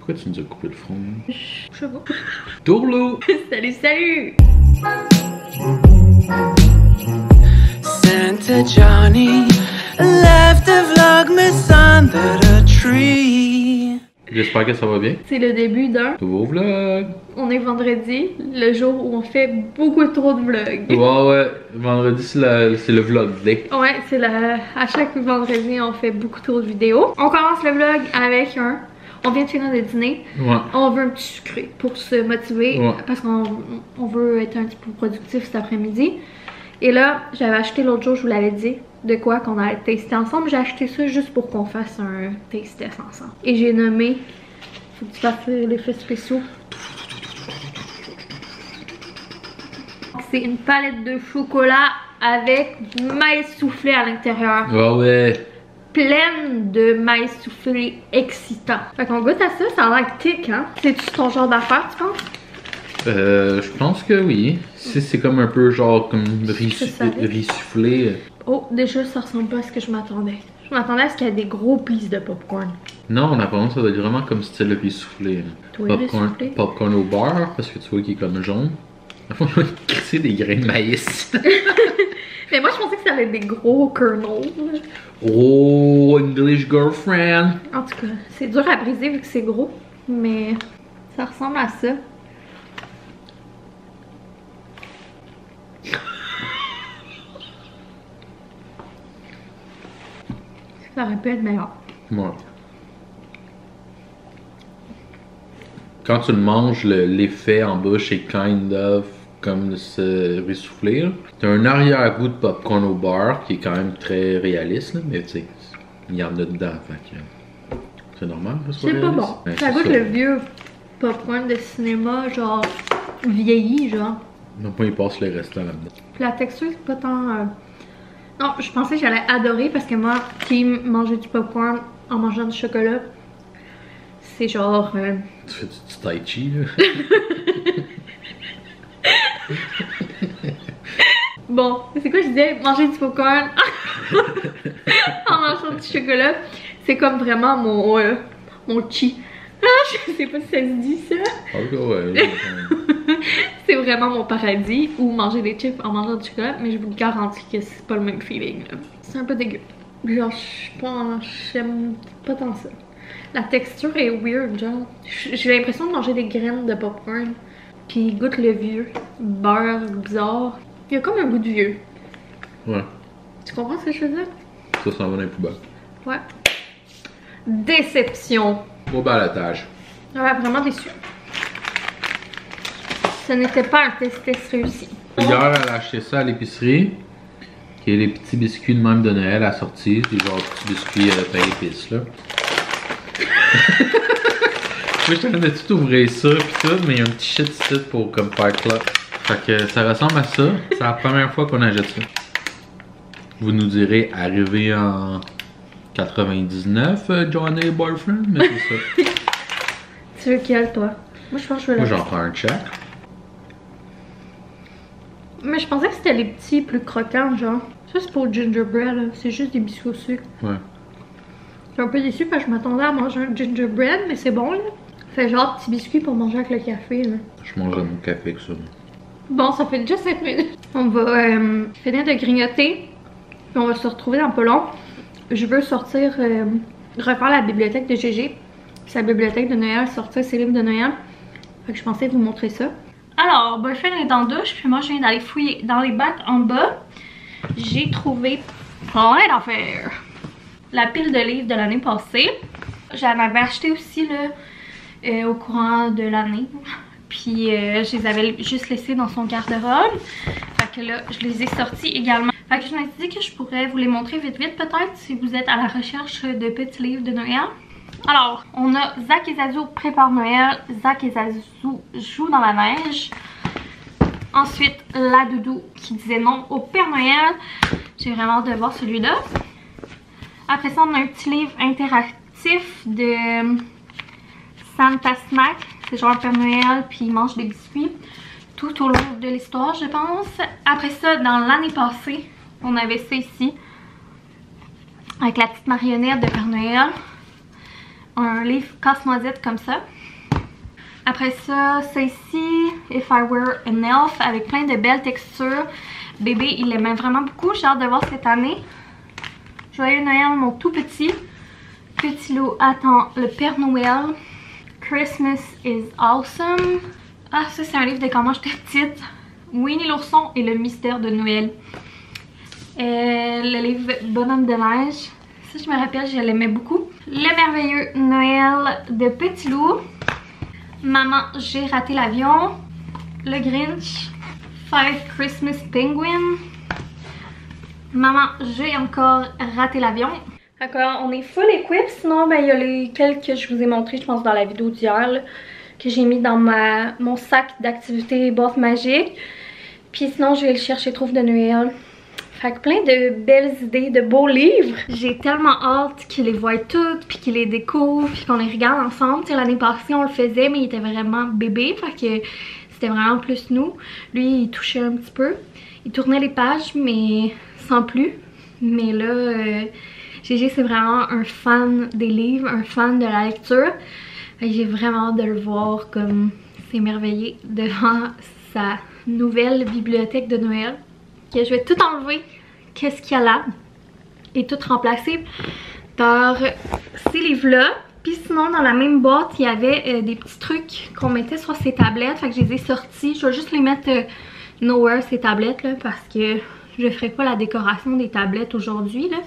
Pourquoi tu nous as coupé le front? Je sais pas. Tourlou! Salut, salut! Santa Johnny left the vlogmas under the tree. J'espère que ça va bien. C'est le début d'un Nouveau vlog! On est vendredi, le jour où on fait beaucoup trop de vlogs. Ouais, vendredi c'est le vlog day. Ouais, c'est la... À chaque vendredi, on fait beaucoup trop de vidéos. On commence le vlog avec un... On vient de finir le dîner. Ouais. On veut un petit sucré pour se motiver. Ouais. Parce qu'on veut être un petit peu productif cet après-midi. Et là, j'avais acheté l'autre jour, je vous l'avais dit, de quoi qu'on allait tester ensemble. J'ai acheté ça juste pour qu'on fasse un taste test ensemble. Et j'ai nommé... Faut que tu fasses l'effet spéciaux. C'est une palette de chocolat avec du maïs soufflé à l'intérieur. Ouais. Pleine de maïs soufflé excitant. Fait qu'on goûte à ça, ça a l'air tic, hein? C'est-tu ton genre d'affaire, tu penses? Je pense que oui. C'est comme un peu genre comme riz soufflé. Oh, déjà ça ressemble pas à ce que je m'attendais. Je m'attendais à ce qu'il y ait des gros pieces de popcorn. Non, on a pas ça doit être vraiment comme style le riz soufflé. Toi, riz soufflé? Popcorn au beurre, parce que tu vois qu'il est comme jaune. On va crisser des grains de maïs. Mais moi je pensais que ça allait être des gros kernels. Oh, English girlfriend. En tout cas, c'est dur à briser vu que c'est gros. Mais ça ressemble à ça. Ça aurait pu être meilleur. Ouais. Quand tu le manges, l'effet en bouche est kind of comme ce riz soufflé. T'as un arrière-goût de popcorn au beurre qui est quand même très réaliste, là, mais tu sais, il y en a dedans. C'est normal que ce soit C'est pas réaliste. bon. Ben, Ça goûte le vieux popcorn de cinéma, genre vieilli, genre. Non, pas il passe le restant là-dedans. Puis la texture, c'est pas tant. Non, je pensais que j'allais adorer parce que moi, qui mangeait du popcorn en mangeant du chocolat, c'est genre. Tu fais du tai chi, là. Bon, c'est quoi je disais? Manger du popcorn en mangeant du chocolat, c'est comme vraiment mon chi. Ah, je sais pas si ça se dit ça. Ok, ouais. C'est vraiment mon paradis, ou manger des chips en mangeant du chocolat, mais je vous garantis que c'est pas le même feeling. C'est un peu dégueu. Genre, j'aime pas tant ça. La texture est weird, genre. J'ai l'impression de manger des graines de popcorn. Puis il goûte le vieux. Beurre bizarre. Il y a comme un goût de vieux. Ouais. Tu comprends ce que je veux dire? Ça s'en va dans les poubelles. Ouais. Déception. Au balotage. Ouais, vraiment déçu. Ce n'était pas un test réussi. Hier, elle a acheté ça à l'épicerie. Qui est les petits biscuits de même de Noël assortis. C'est genre petits biscuits pain épices, là. Moi, j'étais en train de tout ouvrir ça pis tout, mais il y a un petit shit ici pour comme faire clap. Fait que ça ressemble à ça. C'est la première fois qu'on achète ça. Vous nous direz, arrivé en 99, Johnny Boyfriend, mais c'est ça. Tu veux quel, toi? Moi, je pense que je veux Moi, le. j'en prends un check. Mais je pensais que c'était les petits plus croquants, genre. Ça, c'est pour le gingerbread, là. C'est juste des biscuits au sucre. Ouais. Je suis un peu déçue parce que je m'attendais à manger un gingerbread, mais c'est bon, là. Fait genre petit biscuit pour manger avec le café, là. Je mange mon café avec ça. Bon, ça fait déjà 7 minutes. On va finir de grignoter. Puis on va se retrouver dans pas long. Je veux sortir, refaire la bibliothèque de GG. Sa bibliothèque de Noël, sortir ses livres de Noël. Fait que je pensais vous montrer ça. Alors, Boyfriend est en douche, puis moi je viens d'aller fouiller dans les bacs en bas. J'ai trouvé plein d'affaires. La pile de livres de l'année passée. J'en avais acheté aussi là, au courant de l'année. Puis je les avais juste laissés dans son garde-robe. Fait que là, je les ai sortis également. Fait que je me suis dit que je pourrais vous les montrer vite peut-être si vous êtes à la recherche de petits livres de Noël. Alors, on a Zach et Zazu prépare Noël. Zach et Zazu jouent dans la neige. Ensuite, la doudou qui disait non au Père Noël. J'ai vraiment hâte de voir celui-là. Après ça, on a un petit livre interactif de Santa Snack. C'est genre le Père Noël, puis il mange des biscuits tout au long de l'histoire, je pense. Après ça, dans l'année passée, on avait ça ici. Avec la petite marionnette de Père Noël. un livre casse-noisette comme ça. Après ça, c'est ici, If I Were an Elf, avec plein de belles textures. Bébé, il l'aimait vraiment beaucoup. J'ai hâte de voir cette année. Joyeux Noël, mon tout petit. Petit loup attend le Père Noël. Christmas is awesome. Ah, ça c'est un livre de quand moi j'étais petite. Winnie l'ourson et le mystère de Noël. Le livre Bonhomme de neige. Ça je me rappelle, je l'aimais beaucoup. Le merveilleux Noël de Petit loup. Maman, j'ai raté l'avion. Le Grinch. Five Christmas Penguins. Maman, j'ai encore raté l'avion. D'accord, on est full equip. Sinon, ben, il y a les quelques que je vous ai montré, je pense, dans la vidéo d'hier, que j'ai mis dans mon sac d'activités boîte magique. Puis sinon, je vais le chercher trouve de Noël. Fait que plein de belles idées, de beaux livres. J'ai tellement hâte qu'ils les voient toutes, puis qu'ils les découvrent, puis qu'on les regarde ensemble. L'année passée, on le faisait, mais il était vraiment bébé, fait que c'était vraiment plus nous. Lui, il touchait un petit peu. Il tournait les pages, mais sans plus. Mais là, Gégé, c'est vraiment un fan des livres, un fan de la lecture. J'ai vraiment hâte de le voir comme s'émerveiller devant sa nouvelle bibliothèque de Noël. Que je vais tout enlever, qu'est-ce qu'il y a là, et tout remplacer par ces livres-là. Puis sinon, dans la même boîte, il y avait des petits trucs qu'on mettait sur ces tablettes. Fait que je les ai sortis. Je vais juste les mettre nowhere, ces tablettes, là, parce que je ferai pas la décoration des tablettes aujourd'hui, là.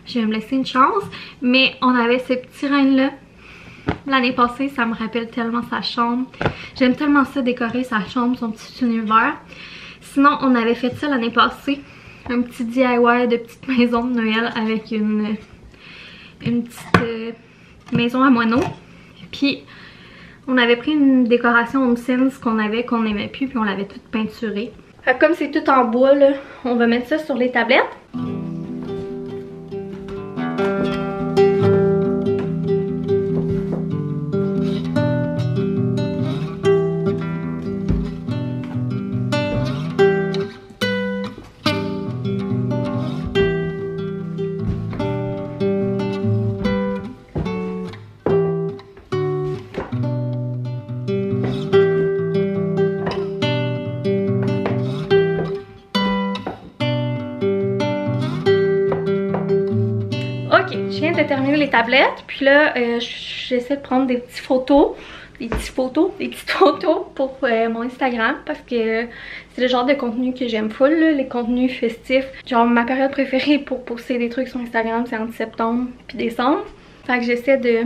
Je vais me laisser une chance. Mais on avait ces petits reines-là. L'année passée, ça me rappelle tellement sa chambre. J'aime tellement ça, décorer sa chambre, son petit univers. Sinon, on avait fait ça l'année passée. Un petit DIY de petite maison de Noël avec une petite maison à moineaux. Puis, on avait pris une décoration Home Sense qu'on n'aimait plus, puis on l'avait toute peinturée. Comme c'est tout en bois, là, on va mettre ça sur les tablettes. Je viens de terminer les tablettes, puis là, j'essaie de prendre des petites photos pour mon Instagram, parce que c'est le genre de contenu que j'aime full, là, les contenus festifs. Genre, ma période préférée pour poster des trucs sur Instagram, c'est entre septembre puis décembre. Fait que j'essaie de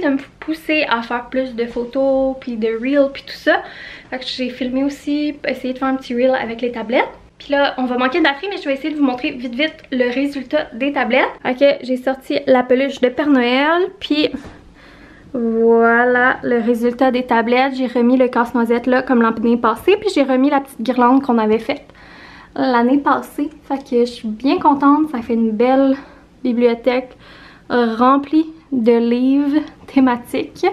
me pousser à faire plus de photos, puis de reels, puis tout ça. Fait que j'ai filmé aussi, essayé de faire un petit reel avec les tablettes. Puis là, on va manquer de batterie, mais je vais essayer de vous montrer vite le résultat des tablettes. Ok, j'ai sorti la peluche de Père Noël, puis voilà le résultat des tablettes. J'ai remis le casse-noisette là comme l'année passée, puis j'ai remis la petite guirlande qu'on avait faite l'année passée. Fait que je suis bien contente, ça fait une belle bibliothèque remplie de livres thématiques.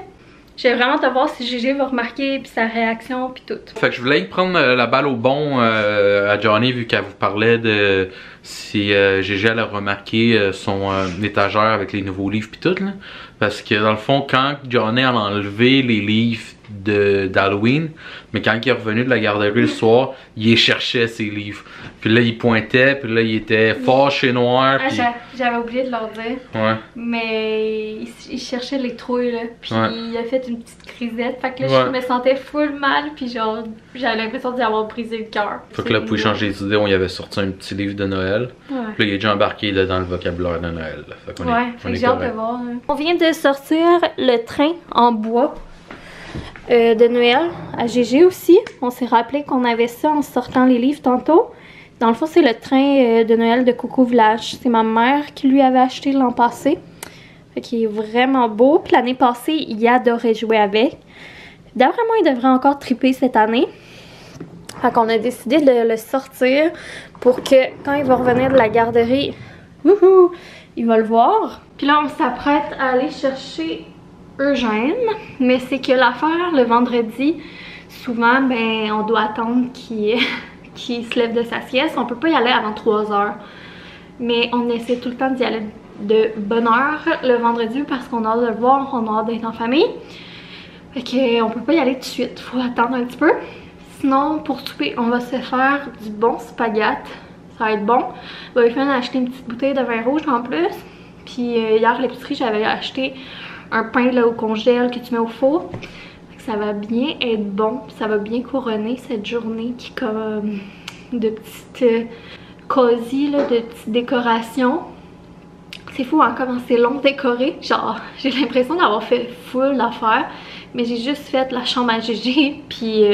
J'ai vraiment hâte de voir si Gégé va remarquer, puis sa réaction, puis tout. Fait que je voulais prendre la balle au bon à Johnny, vu qu'elle vous parlait de si Gégé allait remarquer son étagère avec les nouveaux livres, puis tout, là. Parce que dans le fond, quand Johnny a enlevé les livres d'Halloween, mais quand il est revenu de la garderie le soir, il cherchait ses livres. Puis là, il pointait, puis là, il était fâché noir. Ah, j'avais oublié de leur dire. Ouais. Mais il cherchait les trouilles, là. Puis il a fait une petite crisette. Fait que là, je me sentais full mal, puis genre, j'avais l'impression d'y avoir brisé le cœur. Fait que là, pour changer les idées, on y avait sorti un petit livre de Noël. Ouais. Puis là, il est déjà embarqué dans le vocabulaire de Noël. Fait qu'on fait que j'ai hâte de voir. On vient de sortir le train en bois de Noël à Gégé aussi. On s'est rappelé qu'on avait ça en sortant les livres tantôt. Dans le fond, c'est le train de Noël de Coucou Village. C'est ma mère qui lui avait acheté l'an passé. Fait qu'il est vraiment beau. Puis l'année passée, il adorait jouer avec. D'après moi, il devrait encore triper cette année. Fait qu'on a décidé de le sortir pour que quand il va revenir de la garderie, il va le voir. Puis là, on s'apprête à aller chercher Eugène. Mais c'est que l'affaire, le vendredi, souvent, ben, on doit attendre qu'il se lève de sa sieste. On peut pas y aller avant 3 heures. Mais on essaie tout le temps d'y aller de bonheur le vendredi parce qu'on a hâte de le voir, on a hâte d'être en famille. Fait qu'on peut pas y aller tout de suite, faut attendre un petit peu. Sinon, pour souper, on va se faire du bon spaghetti. Ça va être bon. Boyfriend a acheté une petite bouteille de vin rouge en plus. Puis hier à l'épicerie, j'avais acheté un pain là, au congèle que tu mets au four. Ça va bien être bon. Ça va bien couronner cette journée qui est comme de petites cosy, là, de petites décorations. C'est fou hein, comment c'est long décorer. Genre, j'ai l'impression d'avoir fait full d'affaires. Mais j'ai juste fait la chambre à Gégé. Puis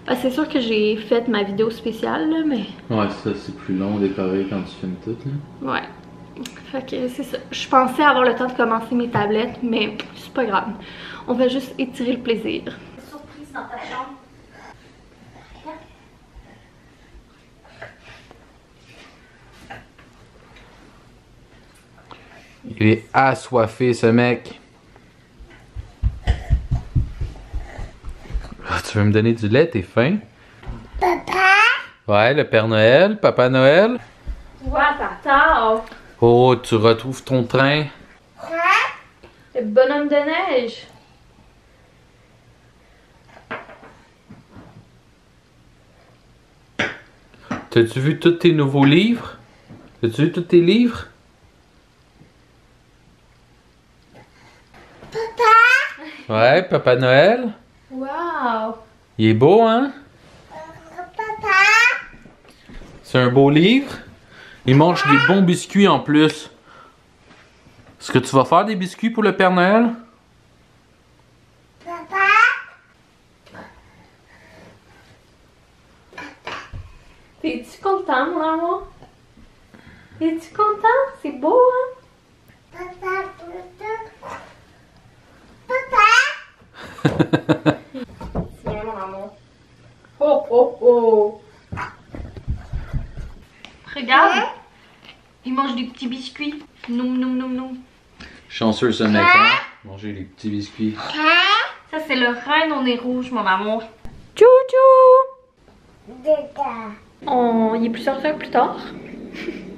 ben, c'est sûr que j'ai fait ma vidéo spéciale là, mais... Ouais, ça c'est plus long décorer quand tu filmes tout là. Ouais. Fait que c'est ça. Je pensais avoir le temps de commencer mes tablettes, mais c'est pas grave. On va juste étirer le plaisir. Surprise dans ta chambre. Il est assoiffé ce mec. Ah, tu veux me donner du lait, t'es faim? Papa? Ouais, le Père Noël, Papa Noël. Ouais, tata. Oh, tu retrouves ton train. Le bonhomme de neige. T'as-tu vu tous tes nouveaux livres? T'as-tu vu tous tes livres? Papa? Ouais, Papa Noël. Wow. Il est beau, hein? Papa? C'est un beau livre. Il mange des bons biscuits en plus. Est-ce que tu vas faire des biscuits pour le Père Noël? Papa? T'es-tu content, mon amour? Es-tu content? C'est beau, hein? Papa? Papa? Tiens, mon amour. Oh, oh, oh. Regarde. Il mange des petits biscuits. Noum, noum, noum, noum. Chanceux ce mec, hein? Manger des petits biscuits. Ça, c'est le reine au nez rouge, mon amour. Tchou-tchou! Dada. Il est plusieurs heures plus tard.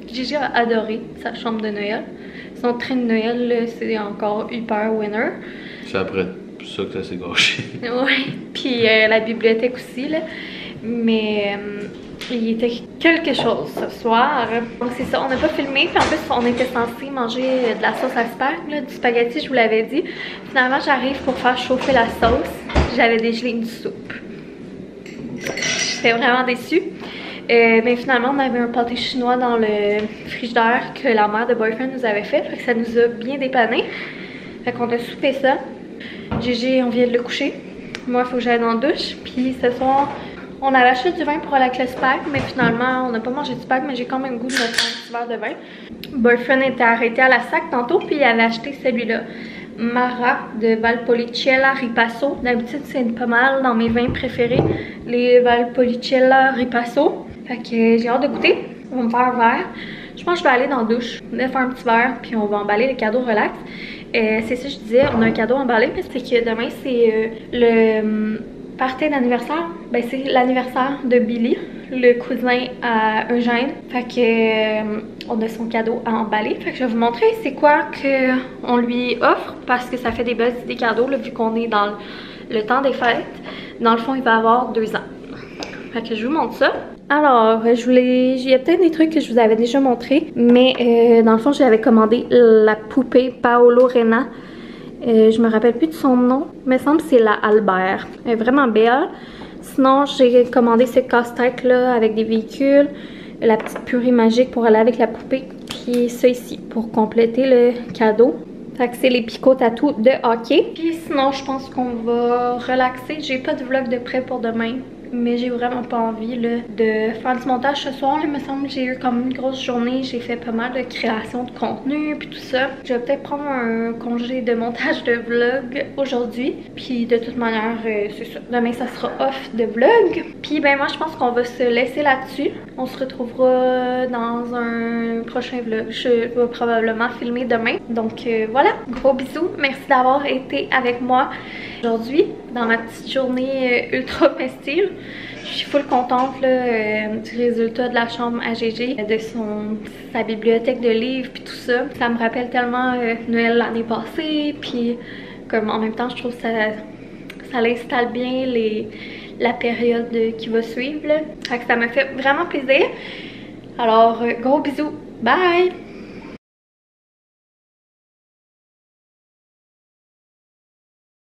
Gigi a adoré sa chambre de Noël. Son train de Noël, c'est encore hyper winner. C'est après ça que ça s'est gâché. Ouais, puis la bibliothèque aussi, là. Mais il était quelque chose ce soir. Donc c'est ça, on n'a pas filmé. Puis en plus, on était censé manger de la sauce à spag, là, du spaghetti, je vous l'avais dit. Finalement, j'arrive pour faire chauffer la sauce. J'avais dégelé une soupe. J'étais vraiment déçue. Mais finalement, on avait un pâté chinois dans le frigidaire que la mère de Boyfriend nous avait fait. Fait que ça nous a bien dépanné. Fait qu'on a soupé ça. Gigi, on vient de le coucher. Moi, il faut que j'aille dans la douche. Puis ce soir, on avait acheté du vin pour aller avec le spag. Mais finalement, on n'a pas mangé du spag. Mais j'ai quand même le goût de me faire un petit verre de vin. Boyfriend était arrêté à la sac tantôt. Puis il avait acheté celui-là. Mara de Valpolicella Ripasso. D'habitude, c'est pas mal dans mes vins préférés. Les Valpolicella Ripasso. Fait que j'ai hâte de goûter. On va me faire un verre. Je pense que je vais aller dans la douche. On va faire un petit verre. Puis on va emballer les cadeaux relax. C'est ça que je disais, on a un cadeau emballé, mais c'est que demain c'est le party d'anniversaire. Ben c'est l'anniversaire de Billy, le cousin à Eugène. Fait que on a son cadeau à emballer. Fait que je vais vous montrer c'est quoi qu'on lui offre parce que ça fait des belles idées cadeaux là, vu qu'on est dans le temps des fêtes. Dans le fond, il va avoir 2 ans. Fait que je vous montre ça. Alors, il y a peut-être des trucs que je vous avais déjà montré, mais dans le fond, j'avais commandé la poupée Paolo Rena. Je me rappelle plus de son nom, il me semble que c'est la Albert. Elle est vraiment belle. Sinon, j'ai commandé ce casse-tête là avec des véhicules, la petite purée magique pour aller avec la poupée, puis ça ici pour compléter le cadeau. Fait que c'est les picots tatou de hockey. Puis sinon, je pense qu'on va relaxer. J'ai pas de vlog de prêt pour demain. Mais j'ai vraiment pas envie là, de faire du montage ce soir. Il me semble que j'ai eu comme une grosse journée. J'ai fait pas mal de création de contenu puis tout ça. Je vais peut-être prendre un congé de montage de vlog aujourd'hui. Puis de toute manière, c'est ça. Demain, ça sera off de vlog. Puis ben moi, je pense qu'on va se laisser là-dessus. On se retrouvera dans un prochain vlog. Je vais probablement filmer demain. Donc voilà, gros bisous. Merci d'avoir été avec moi aujourd'hui dans ma petite journée ultra festive. Je suis full contente là, du résultat de la chambre à GG, de sa bibliothèque de livres puis tout ça. Ça me rappelle tellement Noël l'année passée, puis comme en même temps je trouve que ça l'installe bien la période qui va suivre là. Fait que ça m'a fait vraiment plaisir. Alors gros bisous, bye!